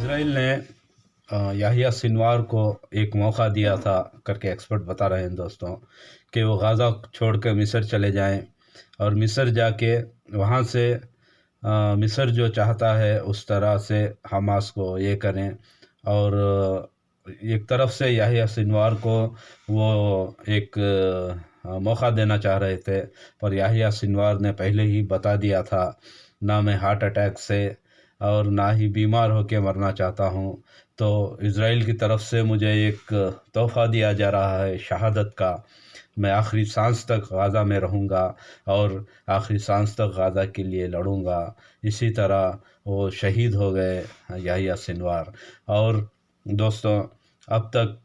Israel ने Yahya Sinwar को एक मौका दिया था करके एक्सपर्ट बता रहे हैं दोस्तों कि वो गाज़ा छोड़ कर मिस्र चले जाएं और मिस्र जाके वहाँ से मिस्र जो चाहता है उस तरह से हमास को ये करें। और एक तरफ से याहिया सिनवार को वो एक मौका देना चाह रहे थे, पर याहिया सिनवार ने पहले ही बता दिया था ना मैं हार्ट अटैक से और ना ही बीमार होकर मरना चाहता हूँ। तो इज़राइल की तरफ से मुझे एक तोहफ़ा दिया जा रहा है शहादत का। मैं आखिरी सांस तक गाज़ा में रहूँगा और आखिरी सांस तक गाज़ा के लिए लड़ूँगा। इसी तरह वो शहीद हो गए याहिया सिनवार। और दोस्तों, अब तक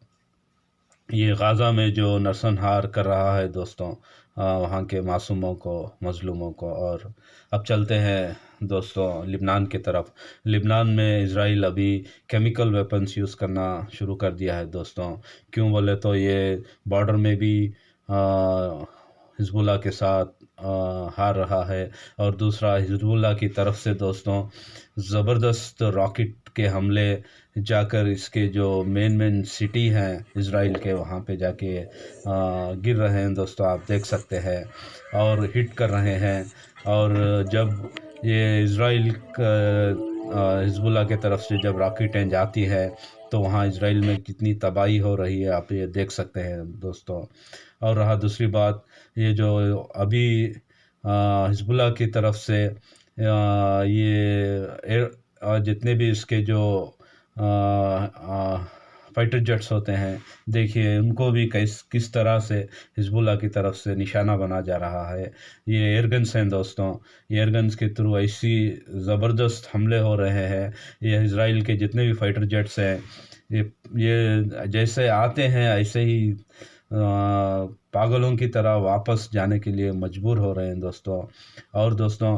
ये गाज़ा में जो नरसंहार कर रहा है दोस्तों, वहाँ के मासूमों को, मज़लूमों को। और अब चलते हैं दोस्तों लिबनान की तरफ। लिबनान में इज़राइल अभी केमिकल वेपन्स यूज़ करना शुरू कर दिया है दोस्तों। क्यों बोले तो ये बॉर्डर में भी हिज़्बुल्लाह के साथ हार रहा है, और दूसरा हिज़्बुल्लाह की तरफ से दोस्तों ज़बरदस्त रॉकेट के हमले जाकर इसके जो मेन सिटी हैं इज़राइल के, वहाँ पे जाके गिर रहे हैं दोस्तों, आप देख सकते हैं, और हिट कर रहे हैं। और जब ये इज़राइल हिज़्बुल्लाह के तरफ से जब रॉकेटें जाती है तो वहाँ इज़राइल में कितनी तबाही हो रही है, आप ये देख सकते हैं दोस्तों। और रहा दूसरी बात, ये जो अभी हिज़्बुल्लाह की तरफ से जितने भी इसके जो फाइटर जेट्स होते हैं, देखिए उनको भी किस तरह से हिज़्बुल्लाह की तरफ से निशाना बना जा रहा है। ये एयरगन्स हैं दोस्तों, ये एयरगन्स के थ्रू ऐसी ज़बरदस्त हमले हो रहे हैं। ये इज़राइल के जितने भी फाइटर जेट्स हैं, ये जैसे आते हैं ऐसे ही पागलों की तरह वापस जाने के लिए मजबूर हो रहे हैं दोस्तों। और दोस्तों,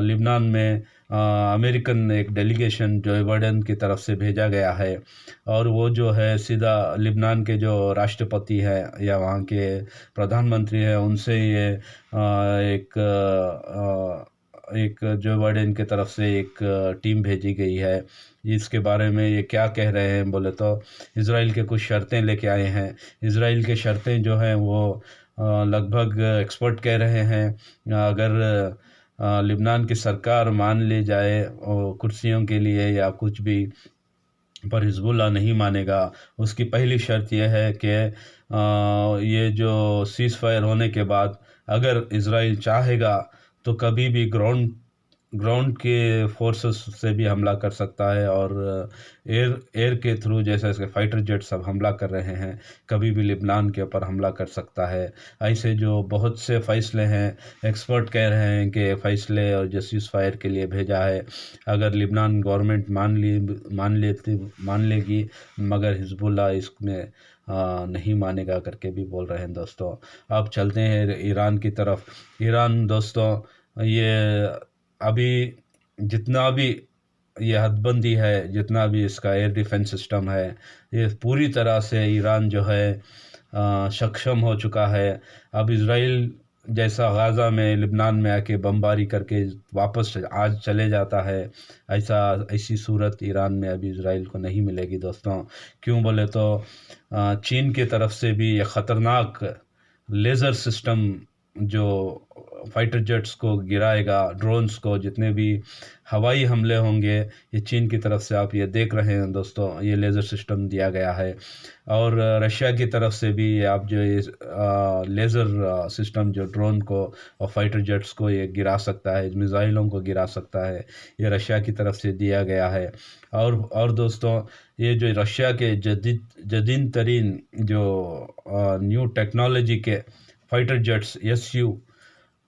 लिबनान में अमेरिकन एक डेलीगेशन जो बाइडेन की तरफ से भेजा गया है, और वो जो है सीधा लिबनान के जो राष्ट्रपति है या वहाँ के प्रधानमंत्री हैं उनसे ये एक जो बाइडेन की तरफ से एक टीम भेजी गई है। इसके बारे में ये क्या कह रहे हैं बोले तो इज़राइल के कुछ शर्तें लेके आए हैं। इज़राइल के शर्तें जो हैं वो लगभग एक्सपर्ट कह रहे हैं, अगर लिबनान की सरकार मान ली जाए कुर्सियों के लिए या कुछ भी, पर हिज़्बुल्लाह नहीं मानेगा। उसकी पहली शर्त यह है कि ये जो सीज़ फायर होने के बाद अगर इज़राइल चाहेगा तो कभी भी ग्राउंड के फोर्सेस से भी हमला कर सकता है, और एयर के थ्रू जैसे इसके फाइटर जेट सब हमला कर रहे हैं, कभी भी लिबनान के ऊपर हमला कर सकता है। ऐसे जो बहुत से फ़ैसले हैं, एक्सपर्ट कह रहे हैं कि फ़ैसले और जो सीज़ फायर के लिए भेजा है, अगर लिबनान गवर्नमेंट मान लेगी, मगर हिज़्बुल्लाह इसमें नहीं मानेगा करके भी बोल रहे हैं दोस्तों। अब चलते हैं ईरान की तरफ। ईरान दोस्तों, ये अभी जितना भी ये हदबंदी है, जितना भी इसका एयर डिफेंस सिस्टम है, ये पूरी तरह से ईरान जो है सक्षम हो चुका है। अब इज़राइल जैसा गाज़ा में लिबनान में आके बमबारी करके वापस आज चले जाता है, ऐसी सूरत ईरान में अभी इज़राइल को नहीं मिलेगी दोस्तों। क्यों बोले तो चीन की तरफ से भी ये ख़तरनाक लेज़र सिस्टम जो फाइटर जेट्स को गिराएगा, ड्रोन्स को, जितने भी हवाई हमले होंगे, ये चीन की तरफ से आप ये देख रहे हैं दोस्तों, ये लेज़र सिस्टम दिया गया है। और रशिया की तरफ से भी आप जो ये लेज़र सिस्टम जो ड्रोन को और फाइटर जेट्स को ये गिरा सकता है, मिसाइलों को गिरा सकता है, ये रशिया की तरफ से दिया गया है। और दोस्तों, ये जो रशिया के जदीद तरीन जो न्यू टेक्नोलॉजी के फाइटर जेट्स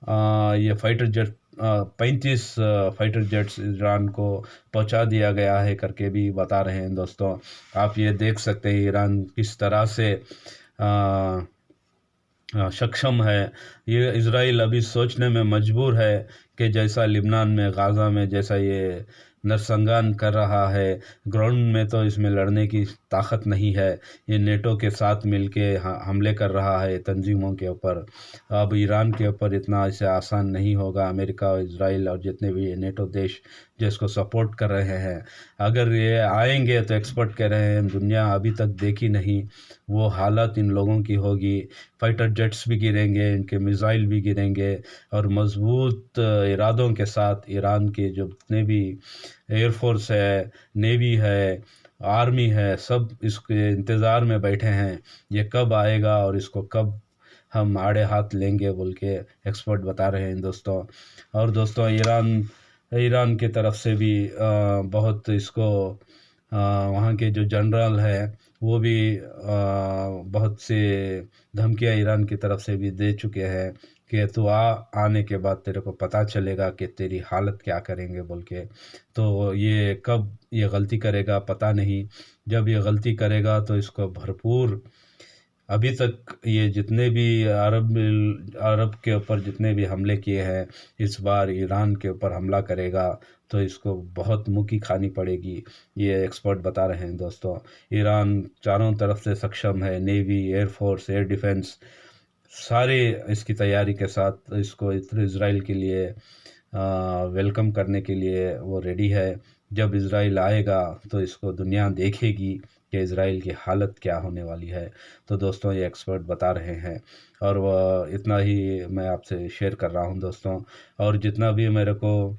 ये fighter jet 35 fighter jets Iran को पहुंचा दिया गया है करके भी बता रहे हैं दोस्तों। आप ये देख सकते हैं ईरान किस तरह से सक्षम है। ये इज़राइल अभी सोचने में मजबूर है कि जैसा लिबनान में, गाज़ा में जैसा ये नरसंहार कर रहा है, ग्राउंड में तो इसमें लड़ने की ताकत नहीं है। ये नेटो के साथ मिलके हमले कर रहा है तंजीमों के ऊपर। अब ईरान के ऊपर इतना ऐसे आसान नहीं होगा। अमेरिका और इज़राइल और जितने भी नेटो देश जो इसको सपोर्ट कर रहे हैं। अगर ये आएंगे तो एक्सपर्ट कह रहे हैं दुनिया अभी तक देखी नहीं वो हालत इन लोगों की होगी। फाइटर जेट्स भी गिरेंगे, इनके मिसाइल भी गिरेंगे, और मज़बूत इरादों के साथ ईरान के जो जितने भी एयरफोर्स है, नेवी है, आर्मी है, सब इसके इंतज़ार में बैठे हैं ये कब आएगा और इसको कब हम आड़े हाथ लेंगे बोल के एक्सपर्ट बता रहे हैं दोस्तों। और दोस्तों ईरान ईरान की तरफ से भी बहुत इसको वहाँ के जो जनरल है वो भी बहुत से धमकियाँ ईरान की तरफ से भी दे चुके हैं कि तू आने के बाद तेरे को पता चलेगा कि तेरी हालत क्या करेंगे बोल के। तो ये कब ये गलती करेगा पता नहीं, जब ये गलती करेगा तो इसको भरपूर, अभी तक ये जितने भी अरब के ऊपर जितने भी हमले किए हैं, इस बार ईरान के ऊपर हमला करेगा तो इसको बहुत मुँह खानी पड़ेगी, ये एक्सपर्ट बता रहे हैं दोस्तों। ईरान चारों तरफ से सक्षम है, नेवी, एयरफोर्स, एयर डिफेंस सारे इसकी तैयारी के साथ इसको इज़राइल के लिए वेलकम करने के लिए वो रेडी है। जब इज़राइल आएगा तो इसको दुनिया देखेगी कि इज़राइल की हालत क्या होने वाली है। तो दोस्तों ये एक्सपर्ट बता रहे हैं और वह इतना ही मैं आपसे शेयर कर रहा हूं दोस्तों। और जितना भी मेरे को,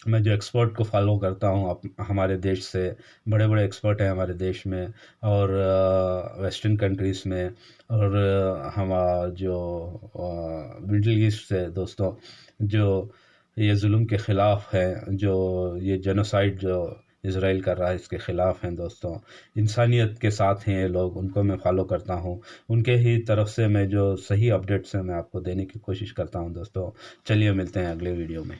मैं जो एक्सपर्ट को फॉलो करता हूँ हमारे देश से, बड़े बड़े एक्सपर्ट हैं हमारे देश में और वेस्टर्न कंट्रीज़ में, और हम जो मिडल ईस्ट से दोस्तों, जो ये जुल्म के ख़िलाफ़ हैं, जो ये जेनोसाइड जो इज़राइल कर रहा है इसके ख़िलाफ़ हैं दोस्तों, इंसानियत के साथ हैं ये लोग, उनको मैं फॉलो करता हूँ। उनके ही तरफ से मैं जो सही अपडेट्स हैं मैं आपको देने की कोशिश करता हूँ दोस्तों। चलिए मिलते हैं अगले वीडियो में।